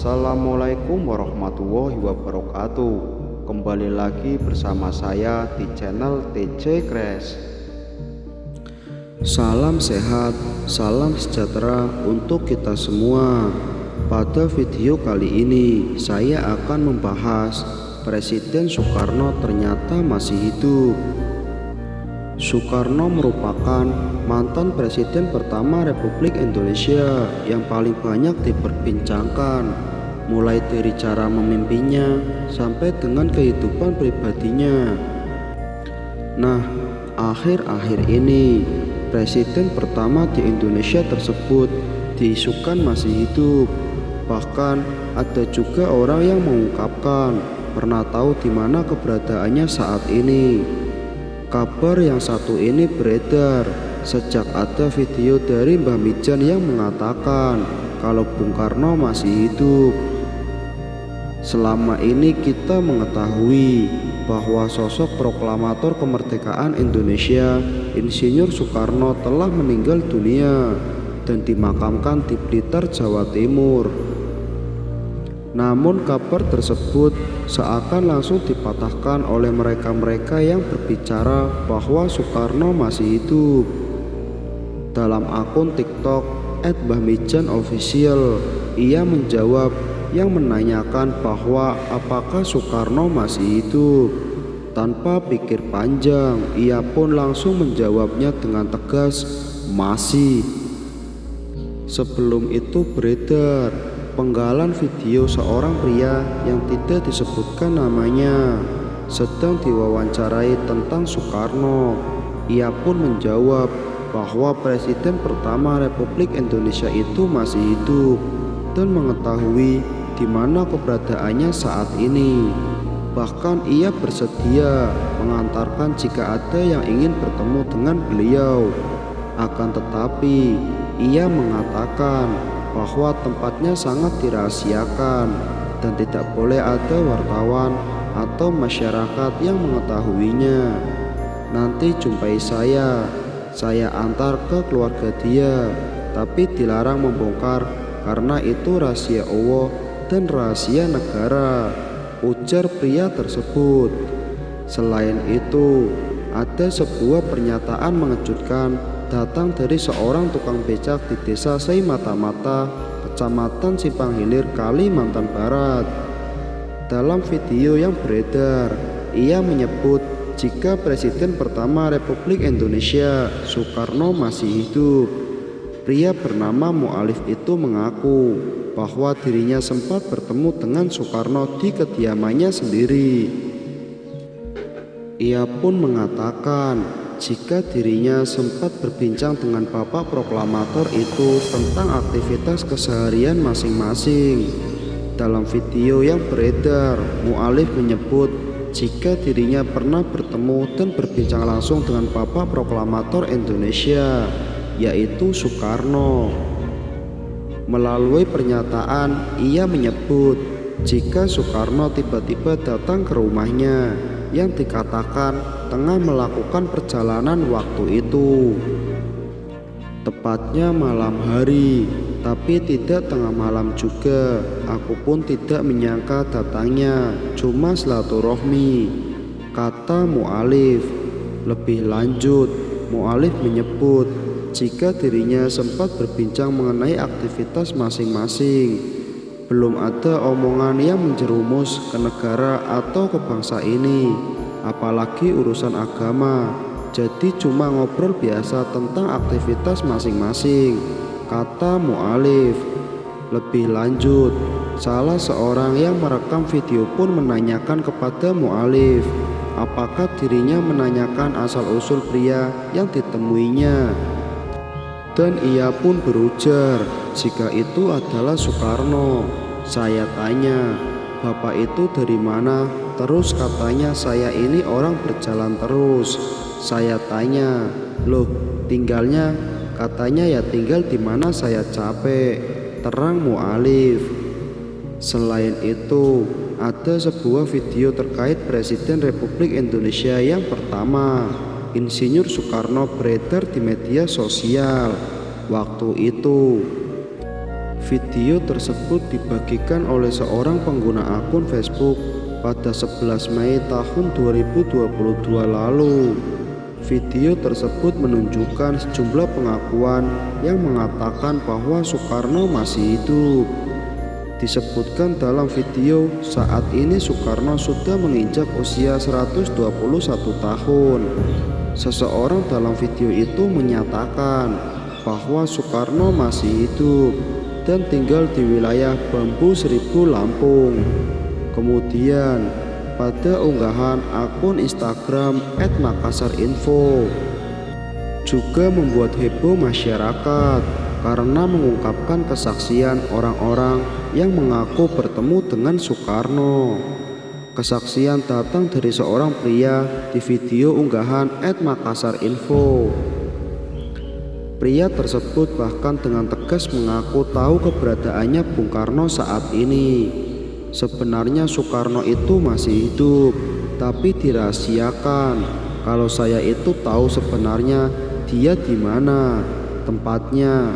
Assalamualaikum warahmatullahi wabarakatuh. Kembali lagi bersama saya di channel TJ Crash. Salam sehat, salam sejahtera untuk kita semua. Pada video kali ini saya akan membahas Presiden Soekarno ternyata masih hidup. Soekarno merupakan mantan presiden pertama Republik Indonesia yang paling banyak diperbincangkan, mulai dari cara memimpinnya sampai dengan kehidupan pribadinya. Nah, akhir-akhir ini presiden pertama di Indonesia tersebut diisukan masih hidup. Bahkan ada juga orang yang mengungkapkan pernah tahu di mana keberadaannya saat ini. Kabar yang satu ini beredar sejak ada video dari Mbah Mijan yang mengatakan kalau Bung Karno masih hidup. Selama ini kita mengetahui bahwa sosok proklamator kemerdekaan Indonesia, Insinyur Soekarno telah meninggal dunia dan dimakamkan di Blitar, Jawa Timur. Namun kabar tersebut seakan langsung dipatahkan oleh mereka-mereka yang berbicara bahwa Soekarno masih hidup. Dalam akun TikTok @mbahmijanofficial, ia menjawab yang menanyakan bahwa apakah Soekarno masih hidup. Tanpa pikir panjang, ia pun langsung menjawabnya dengan tegas, masih. Sebelum itu beredar penggalan video seorang pria yang tidak disebutkan namanya sedang diwawancarai tentang Soekarno. Ia pun menjawab bahwa presiden pertama Republik Indonesia itu masih hidup dan mengetahui di mana keberadaannya saat ini. Bahkan ia bersedia mengantarkan jika ada yang ingin bertemu dengan beliau. Akan tetapi ia mengatakan bahwa tempatnya sangat dirahasiakan dan tidak boleh ada wartawan atau masyarakat yang mengetahuinya. Nanti jumpai saya antar ke keluarga dia, tapi dilarang membongkar karena itu rahasia Allah dan rahasia negara, ujar pria tersebut. Selain itu, ada sebuah pernyataan mengejutkan datang dari seorang tukang becak di desa Seimata-Mata, kecamatan Simpang Hilir, Kalimantan Barat. Dalam video yang beredar, ia menyebut jika presiden pertama Republik Indonesia, Soekarno, masih hidup. Pria bernama Mu'alif itu mengaku bahwa dirinya sempat bertemu dengan Soekarno di kediamannya sendiri. Ia pun mengatakan jika dirinya sempat berbincang dengan bapak proklamator itu tentang aktivitas keseharian masing-masing. Dalam video yang beredar, Mu'alif menyebut jika dirinya pernah bertemu dan berbincang langsung dengan bapak proklamator Indonesia, yaitu Soekarno. Melalui pernyataan, ia menyebut jika Soekarno tiba-tiba datang ke rumahnya yang dikatakan tengah melakukan perjalanan waktu itu. Tepatnya malam hari, tapi tidak tengah malam juga. Aku pun tidak menyangka datangnya, cuma silaturahmi, kata Mu'alif. Lebih lanjut, Mu'alif menyebut jika dirinya sempat berbincang mengenai aktivitas masing-masing. Belum ada omongan yang menjerumus ke negara atau ke bangsa ini, apalagi urusan agama. Jadi cuma ngobrol biasa tentang aktivitas masing-masing, kata Mu'alif. Lebih lanjut, salah seorang yang merekam video pun menanyakan kepada Mu'alif apakah dirinya menanyakan asal-usul pria yang ditemuinya. Dan ia pun berujar jika itu adalah Soekarno. Saya tanya, bapak itu dari mana? Terus katanya saya ini orang berjalan terus. Saya tanya, loh tinggalnya? Katanya ya tinggal di mana saya capek, terang Mu'alif. Selain itu, ada sebuah video terkait Presiden Republik Indonesia yang pertama, Insinyur Soekarno, beredar di media sosial. Waktu itu Video tersebut dibagikan oleh seorang pengguna akun Facebook pada 11 Mei tahun 2022 lalu. Video tersebut menunjukkan sejumlah pengakuan yang mengatakan bahwa Soekarno masih hidup. Disebutkan dalam video, saat ini Soekarno sudah menginjak usia 121 tahun. Seseorang dalam video itu menyatakan bahwa Soekarno masih hidup dan tinggal di wilayah Bambu Seribu, Lampung. Kemudian pada unggahan akun Instagram @makassarinfo juga membuat heboh masyarakat karena mengungkapkan kesaksian orang-orang yang mengaku bertemu dengan Soekarno. Kesaksian datang dari seorang pria di video unggahan @makassarinfo. Pria tersebut bahkan dengan tegas mengaku tahu keberadaannya Bung Karno saat ini. Sebenarnya Soekarno itu masih hidup, tapi dirahasiakan. Kalau saya itu tahu sebenarnya dia di mana tempatnya.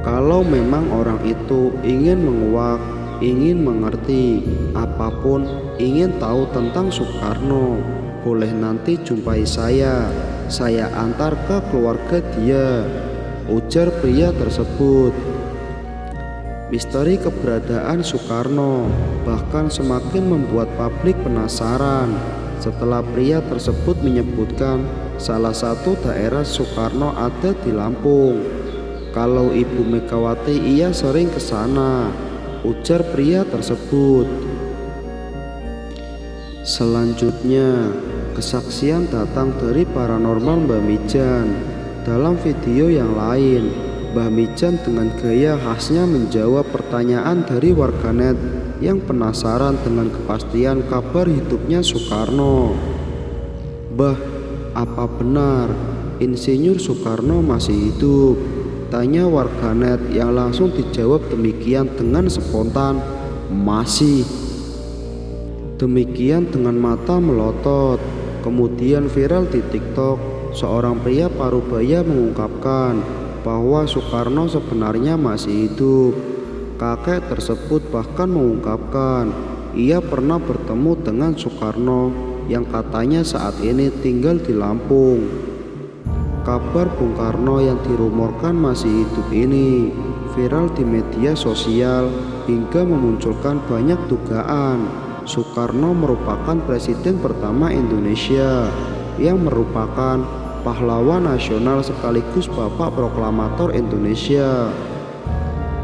Kalau memang orang itu ingin menguak, ingin mengerti apapun, ingin tahu tentang Soekarno, boleh nanti jumpai saya antar ke keluarga dia, ujar pria tersebut. Misteri keberadaan Soekarno bahkan semakin membuat publik penasaran setelah pria tersebut menyebutkan salah satu daerah Soekarno ada di Lampung. Kalau Ibu Megawati ia sering ke sana, ujar pria tersebut. Selanjutnya, kesaksian datang dari paranormal Mbak Mijan. Dalam video yang lain, Mbak Mijan dengan gaya khasnya menjawab pertanyaan dari warganet yang penasaran dengan kepastian kabar hidupnya Soekarno. "Mbah, apa benar Insinyur Soekarno masih hidup?" tanya warganet yang langsung dijawab demikian dengan spontan, "Masih." Demikian dengan mata melotot. Kemudian viral di TikTok, seorang pria parubaya mengungkapkan bahwa Soekarno sebenarnya masih hidup. Kakek tersebut bahkan mengungkapkan ia pernah bertemu dengan Soekarno yang katanya saat ini tinggal di Lampung. Kabar Bung Karno yang dirumorkan masih hidup ini viral di media sosial hingga memunculkan banyak dugaan Soekarno merupakan presiden pertama Indonesia yang merupakan pahlawan nasional sekaligus bapak proklamator Indonesia.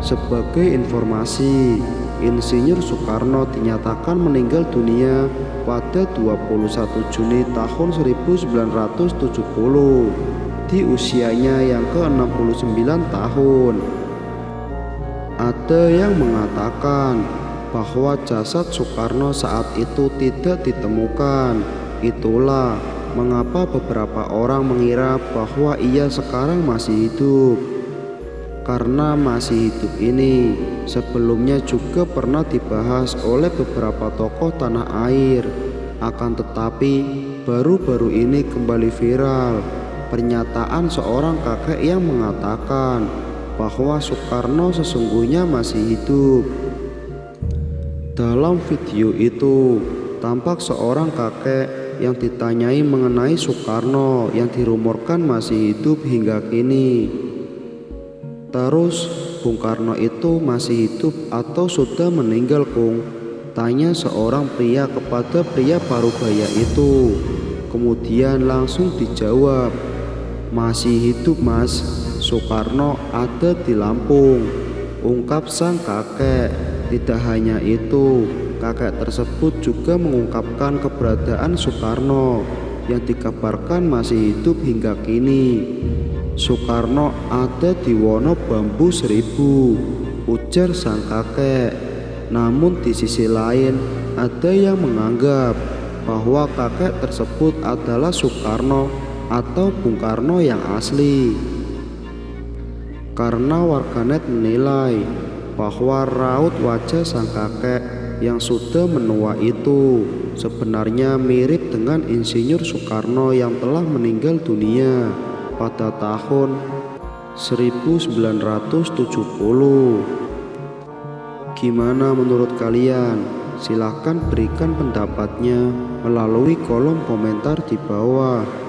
Sebagai informasi, Insinyur Soekarno dinyatakan meninggal dunia pada 21 Juni tahun 1970 di usianya yang ke-69 tahun. Ada yang mengatakan bahwa jasad Soekarno saat itu tidak ditemukan. Itulah mengapa beberapa orang mengira bahwa ia sekarang masih hidup. Karena masih hidup ini sebelumnya juga pernah dibahas oleh beberapa tokoh tanah air. Akan tetapi baru-baru ini kembali viral pernyataan seorang kakek yang mengatakan bahwa Soekarno sesungguhnya masih hidup. Dalam video itu tampak seorang kakek yang ditanyai mengenai Soekarno yang dirumorkan masih hidup hingga kini. Terus, Bung Karno itu masih hidup atau sudah meninggal, Kung? Tanya seorang pria kepada pria parubaya itu. Kemudian langsung dijawab, "Masih hidup, Mas. Soekarno ada di Lampung," ungkap sang kakek. Tidak hanya itu, kakek tersebut juga mengungkapkan keberadaan Soekarno yang dikabarkan masih hidup hingga kini. "Soekarno ada di Wono Bambu Seribu," ujar sang kakek. Namun di sisi lain, ada yang menganggap bahwa kakek tersebut adalah Soekarno atau Bung Karno yang asli. Karena warganet menilai bahwa raut wajah sang kakek yang sudah menua itu sebenarnya mirip dengan Insinyur Soekarno yang telah meninggal dunia pada tahun 1970. Gimana menurut kalian? Silahkan berikan pendapatnya melalui kolom komentar di bawah.